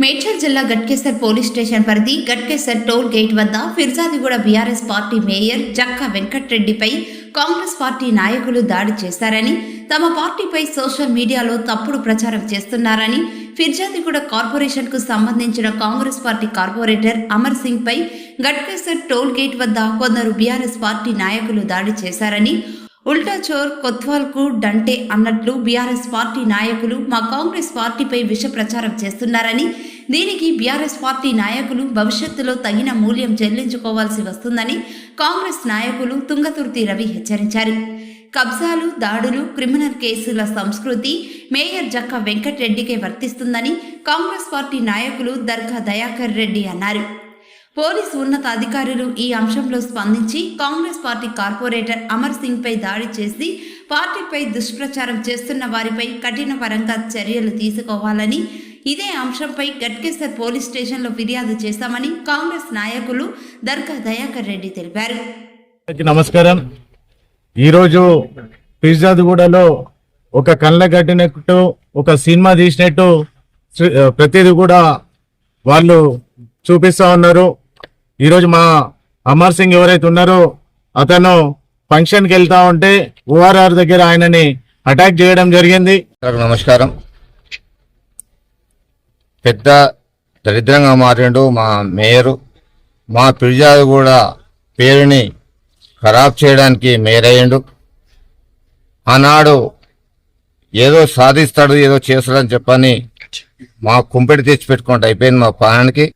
మేడ్చల్ జిల్లా Ghatkesar police station పరిధి Ghatkesar toll gate వద్ద Peerzadiguda BRS party mayor Jakka వెంకట్రెడ్డిపై కాంగ్రెస్ పార్టీ నాయకులు దాడి చేశారని, తమ పార్టీపై సోషల్ మీడియాలో తప్పుడు ప్రచారం చేస్తున్నారని, ఫిర్జాదిగూడ కార్పొరేషన్కు సంబంధించిన కాంగ్రెస్ పార్టీ కార్పొరేటర్ అమర్ సింగ్ పై గట్కేసర్ టోల్ గేట్ వద్ద కొందరు బీఆర్ఎస్ పార్టీ నాయకులు దాడి చేశారని, ఉల్టా చోర్ కొత్వాల్కు డంటే అన్నట్లు బీఆర్ఎస్ పార్టీ నాయకులు మా కాంగ్రెస్ పార్టీపై విష ప్రచారం చేస్తున్నారని, దీనికి బీఆర్ఎస్ పార్టీ నాయకులు భవిష్యత్తులో తగిన మూల్యం చెల్లించుకోవాల్సి వస్తుందని కాంగ్రెస్ నాయకులు తుంగతుర్తి రవి హెచ్చరించారు. కబ్జాలు, దాడులు, క్రిమినల్ కేసుల సంస్కృతి మేయర్ జక్కా వెంకట్రెడ్డికే వర్తిస్తుందని కాంగ్రెస్ పార్టీ నాయకులు దర్గా దయాకర్ రెడ్డి అన్నారు. పోలీసు ఉన్నతాధికారులు ఈ అంశంలో స్పందించి కాంగ్రెస్ పార్టీ కార్పొరేటర్ అమర్ సింగ్ పై దాడి చేసి పార్టీపై దుష్ప్రచారం చేస్తున్న వారిపై కఠిన పరంగా చర్యలు తీసుకోవాలని, ఇదే అంశంపై గట్కేసర్ పోలీస్ స్టేషన్లో ఫిర్యాదు చేశామని కాంగ్రెస్ నాయకులు దర్గా దయాకర్ రెడ్డి తెలిపారు. నమస్కారం. ఈరోజు ఫిర్జాదిగూడలో ఒక కళ్ళ కట్టినట్టు ఒక సినిమా తీసినట్టు ప్రతిదీ కూడా వాళ్ళు చూపిస్తా ఉన్నారు. ఈరోజు మా అమర్ సింగ్ ఎవరైతే ఉన్నారో అతను ఫంక్షన్కి వెళ్తా ఉంటే ఓఆర్ఆర్ దగ్గర ఆయనని అటాక్ చేయడం జరిగింది. నమస్కారం. పెద్ద దరిద్రంగా మారిండు మా మేయరు. మా ఫిర్జాదిగూడ పేరుని ఖరాబ్ చేయడానికి మేయర్ అయ్యిండు. ఆనాడు ఏదో సాధిస్తాడు, ఏదో చేస్తాడని చెప్పని మా కుంపెటి తెచ్చి పెట్టుకుంటూ అయిపోయింది మా ప్రాణానికి.